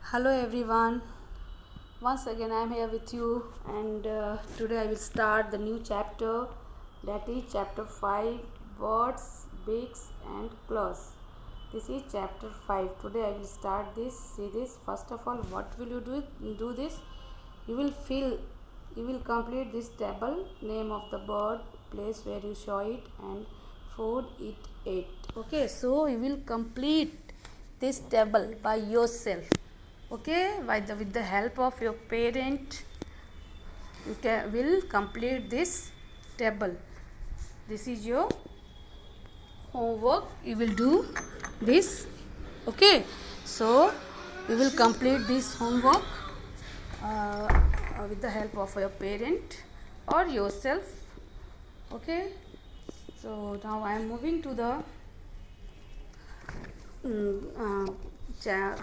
Hello everyone. Once again I am here with you and today I will start the new chapter, that is chapter 5, birds, beaks and claws. This is chapter 5. Today I will start this. See this. First of all, what will you do this? You will complete this table, name of the bird, place where you saw it and food it ate. Okay, so you will complete this table by yourself. Okay, with the help of your parent will complete this table. This is your homework. You will do this. Okay, so you will complete this homework with the help of your parent or yourself. Okay, so now I am moving to the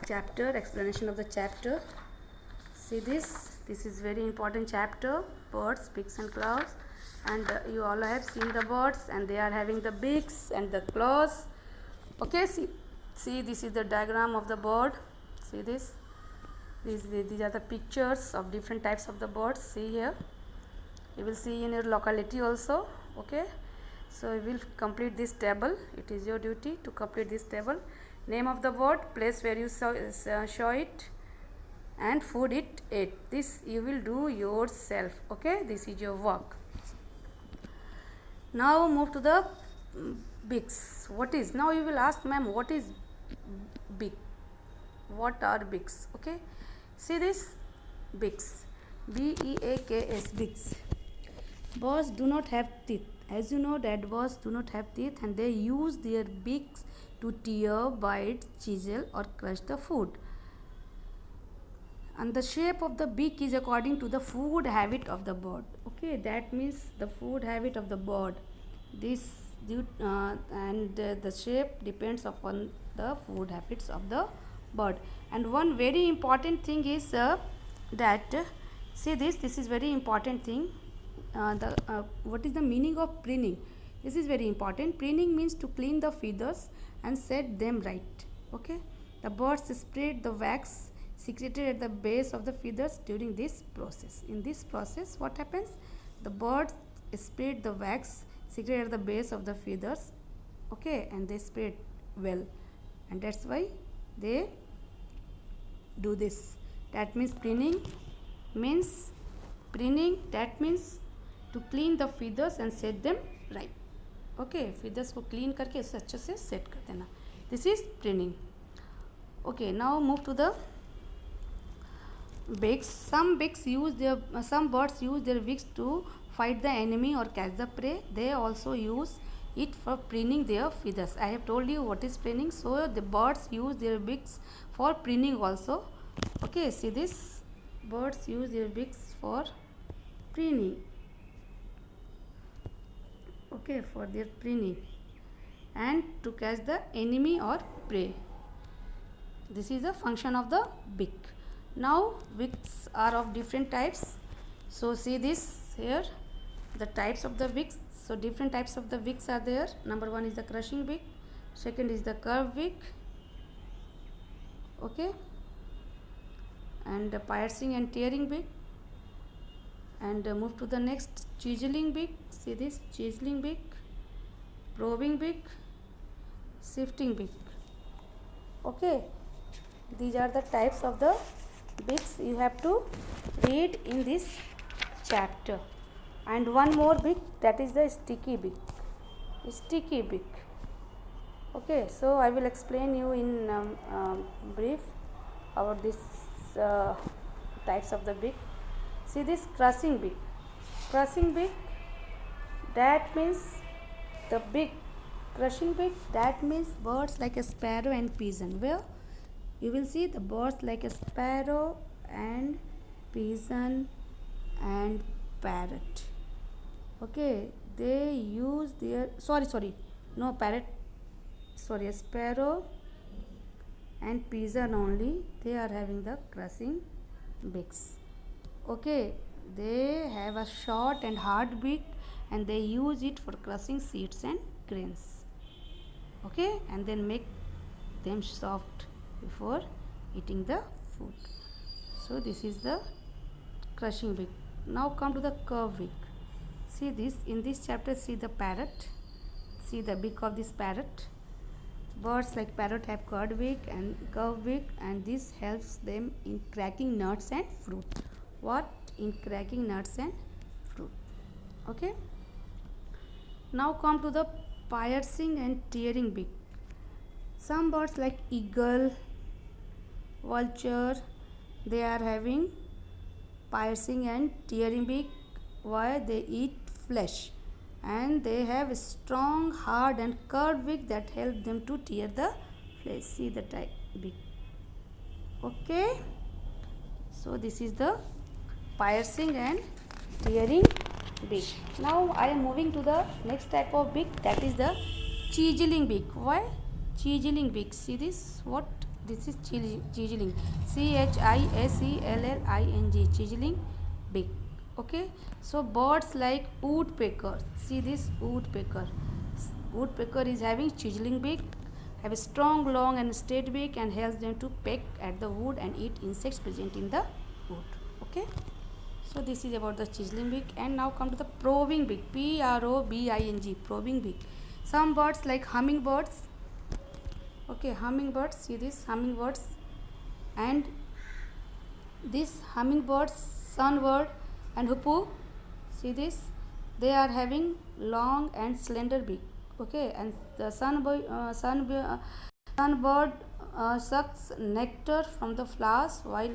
chapter, explanation of the chapter. See this is very important chapter, birds, beaks and claws, and you all have seen the birds and they are having the beaks and the claws. Okay, see this is the diagram of the bird. See this, these are the pictures of different types of the birds. See here, you will see in your locality also. Okay, so you will complete this table. It is your duty to complete this table. Name of the bird, place where you saw it and food it ate. This you will do yourself. Okay, this is your work. Now move to the beaks. What is, now you will ask, ma'am, what is beak? What are beaks? Okay, see this, beaks, B-E-A-K-S, beaks. Birds do not have teeth. As you know that birds do not have teeth and they use their beaks to tear, bite, chisel or crush the food. And the shape of the beak is according to the food habit of the bird. Okay, that means the food habit of the bird. The shape depends upon the food habits of the bird. And one very important thing is that see this is very important thing. What is the meaning of preening? This is very important. Preening means to clean the feathers and set them right. Okay, the birds spread the wax secreted at the base of the feathers during this process. In this process, what happens? The birds spread the wax secreted at the base of the feathers. Okay, and they spread well, and that's why they do this. That means preening that means to clean the feathers and set them right. Okay, feathers को clean करके उसे अच्छे से set कर देना. This is preening. Okay, now move to the beaks. Some birds use their beaks to fight the enemy or catch the prey. They also use it for preening their feathers. I have told you what is preening, so the birds use their beaks for preening also. Okay, see this, birds use their beaks for preening. Okay, for their preening and to catch the enemy or prey. This is the function of the beak. Now beaks are of different types. So see this here, the types of the beaks. So different types of the beaks are there. Number one is the crushing beak, second is the curved beak, okay, and the piercing and tearing beak. And move to the next, chiseling beak. See this, chiseling beak, probing beak, shifting beak. Okay, these are the types of the beaks you have to read in this chapter. And one more beak, that is the sticky beak. Sticky beak. Okay, so I will explain you in brief about this types of the beak. See this, crushing beak. Crushing beak, that means the beak. Crushing beak, that means birds like a sparrow and pigeon. Where you will see the birds like a sparrow and pigeon and parrot. Okay, they use their a sparrow and pigeon only, they are having the crushing beaks. Okay, they have a short and hard beak and they use it for crushing seeds and grains. Okay, and then make them soft before eating the food. So this is the crushing beak. Now come to the curved beak. See this, in this chapter, see the parrot. See the beak of this parrot. Birds like parrot have curved beak, and this helps them in cracking nuts and fruit. What? In cracking nuts and fruit. Okay. Now come to the piercing and tearing beak. Some birds like eagle, vulture, they are having piercing and tearing beak. Why? They eat flesh, and they have a strong, hard and curved beak that help them to tear the flesh. See the beak. Okay. So this is the piercing and tearing beak. Now I am moving to the next type of beak, that is the chiseling beak. Why? Chiseling beak. See this? What? This is chiseling. CHISELLING. Chiseling beak. Okay. So birds like woodpecker. See this? Woodpecker. Woodpecker is having chiseling beak, have a strong, long and straight beak, and helps them to peck at the wood and eat insects present in the wood. Okay. So this is about the chiseling beak. And now come to the probing beak. PROBING. Probing beak. Some birds like hummingbirds. Okay, hummingbirds. See this? Hummingbirds. And this hummingbirds, sunbird and hoopoe. See this? They are having long and slender beak. Okay, and the sunbird sucks nectar from the flowers, while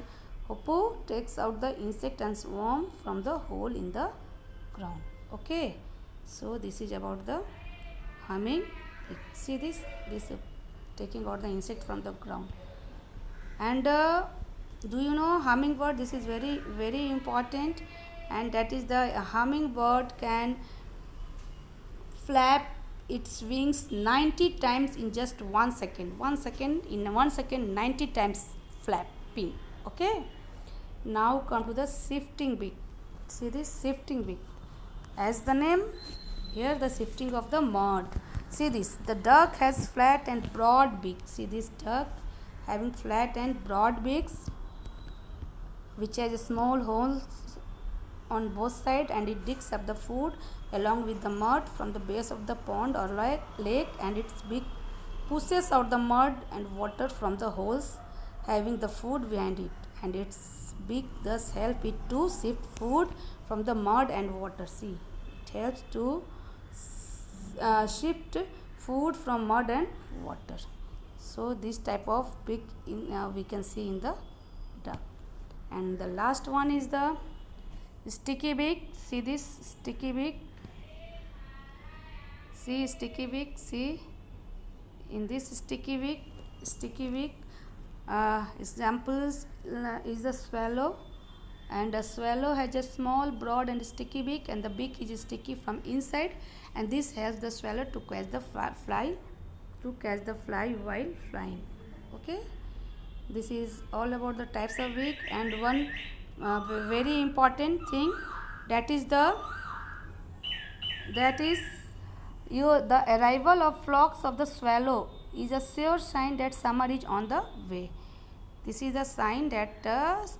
hoopoe takes out the insect and swarm from the hole in the ground. Okay, so this is about the humming. See this? This taking out the insect from the ground. And do you know hummingbird? This is very, very important, and that is the hummingbird can flap its wings 90 times in just 1 second. 1 second, in 1 second 90 times flapping. Okay. Now come to the shifting beak. See this? Shifting beak. As the name, here the shifting of the mud. See this? The duck has flat and broad beak. See this duck having flat and broad beaks, which has a small holes on both sides, and it digs up the food along with the mud from the base of the pond or lake, and its beak pushes out the mud and water from the holes, having the food behind it, and its beak thus help it to shift food from the mud and water. See, it helps to shift food from mud and water. So this type of beak we can see in the duck. And the last one is the sticky beak. See this sticky beak? See sticky beak? See, in this sticky beak, examples is the swallow, and a swallow has a small, broad and sticky beak, and the beak is sticky from inside, and this helps the swallow to catch the fly while flying. Okay, this is all about the types of beak. And one very important thing, that is the arrival of flocks of the swallow is a sure sign that summer is on the way. This is the sign that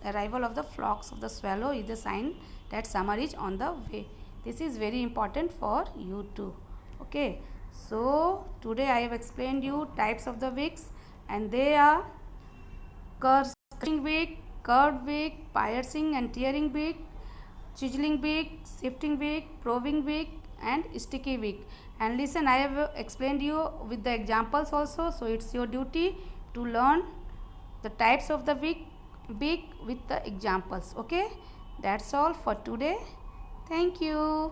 arrival of the flocks of the swallow is the sign that summer is on the way. This is very important for you too. Okay, so today I have explained you types of the beaks, and they are crushing beak, curved beak, piercing and tearing beak, chiseling beak, shifting beak, probing beak, and sticky beak. And listen, I have explained you with the examples also, so it's your duty to learn the types of the beak with the examples. Okay, that's all for today. Thank you.